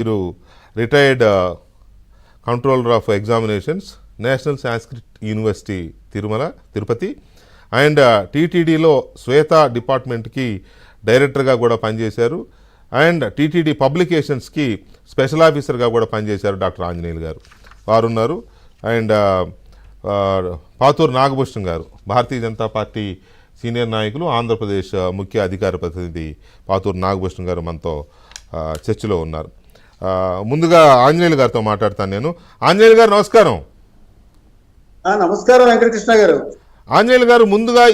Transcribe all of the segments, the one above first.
మీరు retired controller of examinations, national Sanskrit university Tirupati and టీటీడీలో శ్వేత డిపార్ట్మెంట్కి డైరెక్టర్గా కూడా పనిచేశారు. అండ్ టీటీడీ పబ్లికేషన్స్కి స్పెషల్ ఆఫీసర్గా కూడా పనిచేశారు డాక్టర్ ఆంజనేయులు గారు. వారు ఉన్నారు. అండ్ పాతూరు నాగభూషణం గారు, భారతీయ జనతా పార్టీ సీనియర్ నాయకులు, ఆంధ్రప్రదేశ్ ముఖ్య అధికార ప్రతినిధి పాతూరు నాగభూషణం గారు మనతో చర్చలో ఉన్నారు. ముందుగా ఆంజనేయులు గారితో మాట్లాడతాను నేను. ఆంజనేయులు గారు నమస్కారం. నమస్కారం వెంకటకృష్ణ గారు. ఆంజనేయులు గారు, ముందుగా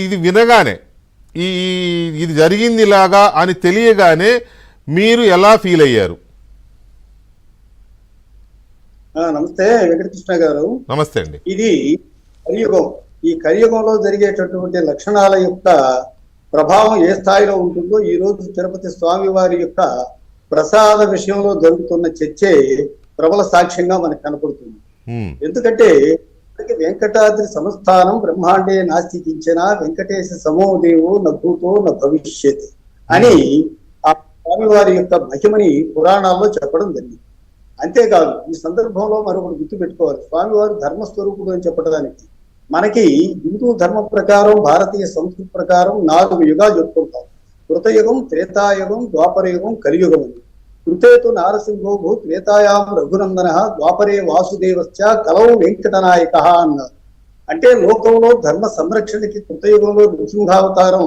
ఇది వినగానే ఇది జరిగింది ఇలాగా అని తెలియగానే మీరు ఎలా ఫీల్ అయ్యారు? నమస్తే వెంకటకృష్ణ గారు. నమస్తే అండి. ఇది కలియుగం. ఈ కలియుగంలో జరిగేటటువంటి లక్షణాల యొక్క ప్రభావం ఏ స్థాయిలో ఉంటుందో ఈ రోజు తిరుపతి స్వామి వారి యొక్క ప్రసాద విషయంలో జరుగుతున్న చర్చే ప్రబల సాక్ష్యంగా మనకు కనపడుతుంది. ఎందుకంటే వెంకటాద్రి సంస్థానం బ్రహ్మాండే నాస్తి కించన వెంకటేశ సమోదేవో నభూతో భవిష్యత్ అని ఆ స్వామివారి యొక్క మహిమని పురాణాల్లో చెప్పడం జరిగింది. అంతేకాదు, ఈ సందర్భంలో మరొకటి గుర్తు పెట్టుకోవాలి. స్వామివారు ధర్మస్వరూపుడు అని చెప్పడానికి మనకి హిందూ ధర్మం ప్రకారం, భారతీయ సంస్కృతి ప్రకారం 4 యుగాలు చెప్పుకుంటాం. కృతయుగం, త్రేతాయుగం, ద్వాపరయుగం, కలియుగం అని. కృతేతు నారసింహో భూ, త్రేతాయాం రఘునందన, ద్వాపరే వాసుదేవశ్చ, కలౌ వెంకటనాయక అన్నారు. అంటే లోకంలో ధర్మ సంరక్షణకి కృతయుగంలో నృసింహావతారం,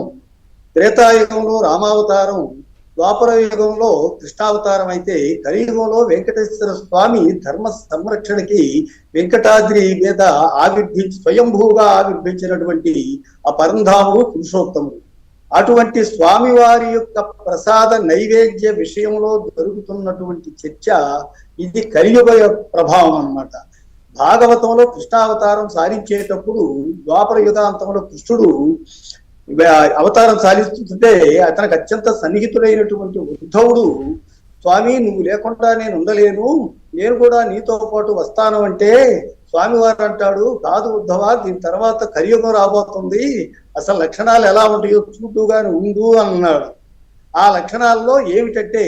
త్రేతాయుగంలో రామావతారం, ద్వాపర యుగంలో కృష్ణావతారం అయితే కలియుగంలో వెంకటేశ్వర స్వామి ధర్మ సంరక్షణకి వెంకటాద్రి మీద స్వయంభూగా ఆవిర్భించినటువంటి ఆ పరంధాముడు పురుషోత్తముడు. అటువంటి స్వామివారి యొక్క ప్రసాద నైవేద్య విషయంలో జరుగుతున్నటువంటి చర్చ ఇది కలియుగ ప్రభావం అన్నమాట. భాగవతంలో కృష్ణావతారం సాధించేటప్పుడు ద్వాపర యుగాంతంలో కృష్ణుడు అవతారం సాధిస్తుంటే అతనికి అత్యంత సన్నిహితుడైనటువంటి ఉద్ధవుడు, స్వామి నువ్వు లేకుండా నేను ఉండలేను, నేను కూడా నీతో పాటు వస్తాను అంటే స్వామివారు అంటాడు, కాదు ఉద్ధవ, దీని తర్వాత కలియుగం రాబోతుంది, అసలు లక్షణాలు ఎలా ఉంటాయో చూడుగాని ఉండు అన్నాడు. ఆ లక్షణాల్లో ఏమిటంటే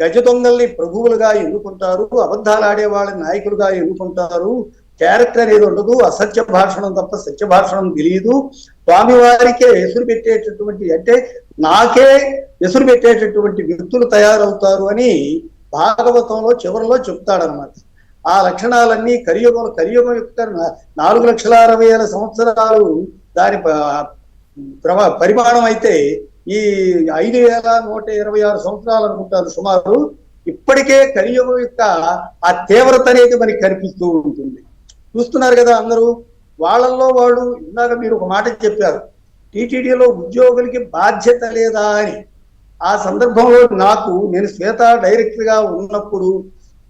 గజ దొంగల్ని ప్రభువులుగా ఎన్నుకుంటారు, అబద్ధాలు ఆడే వాళ్ళని నాయకులుగా ఎన్నుకుంటారు, క్యారెక్టర్ అనేది ఉండదు, అసత్య భాషణం తప్ప సత్య భాషణం తెలియదు, స్వామివారికే ఎసురు పెట్టేటటువంటి అంటే నాకే ఎసురు పెట్టేటటువంటి వ్యక్తులు తయారవుతారు అని భాగవతంలో చివరిలో చెప్తాడనమాట. ఆ లక్షణాలన్నీ కలియుగం యొక్క 4,60,60,000 సంవత్సరాలు దాని పరిమాణం అయితే ఈ 5,126 సంవత్సరాలు అనుకుంటారు సుమారు. ఇప్పటికే కలియుగం యొక్క ఆ తీవ్రత అనేది మనకి కనిపిస్తూ ఉంటుంది. చూస్తున్నారు కదా అందరూ. వాళ్ళల్లో వాళ్ళు ఇందాక మీరు ఒక మాట చెప్పారు, టీటీడీలో ఉద్యోగులకి బాధ్యత లేదా అని. ఆ సందర్భంలో నేను శ్వేత డైరెక్టర్ గా ఉన్నప్పుడు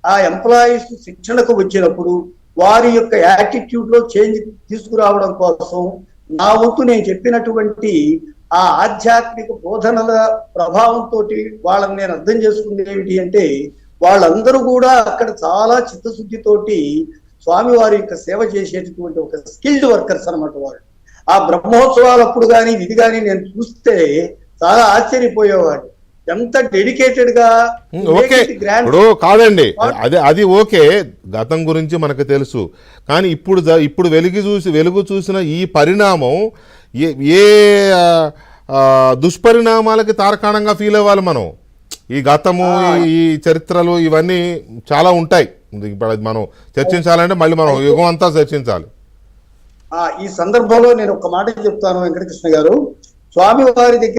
ఆ ఎంప్లాయీస్ శిక్షణకు వచ్చినప్పుడు వారి యొక్క యాటిట్యూడ్ లో చేంజ్ తీసుకురావడం కోసం నా వంతు నేను చెప్పినటువంటి ఆ ఆధ్యాత్మిక బోధనల ప్రభావంతో వాళ్ళని నేను అర్థం చేసుకుంది ఏమిటి అంటే, వాళ్ళందరూ కూడా అక్కడ చాలా చిత్తశుద్ధితోటి స్వామివారి యొక్క సేవ చేసేటటువంటి ఒక స్కిల్డ్ వర్కర్స్ అన్నమాట వాళ్ళు. ఆ బ్రహ్మోత్సవాలప్పుడు కానీ ఇది కానీ నేను చూస్తే చాలా ఆశ్చర్యపోయేవాడు, ఎంత డెడికేటెడ్ గా. ఇప్పుడు కాదండి, అది ఓకే, గతం గురించి మనకు తెలుసు. కానీ ఇప్పుడు వెలుగు చూసిన ఈ పరిణామం ఏ దుష్పరిణామాలకి తార్కాణంగా ఫీల్ అవ్వాలి మనం. ఈ గతము, ఈ చరిత్రలు ఇవన్నీ చాలా ఉంటాయి. ఇప్పుడు మనం చర్చించాలంటే మళ్ళీ మనం యుగం అంతా చర్చించాలి. ఈ సందర్భంలో నేను ఒక మాట చెప్తాను వెంకటకృష్ణ గారు. స్వామివారి దగ్గర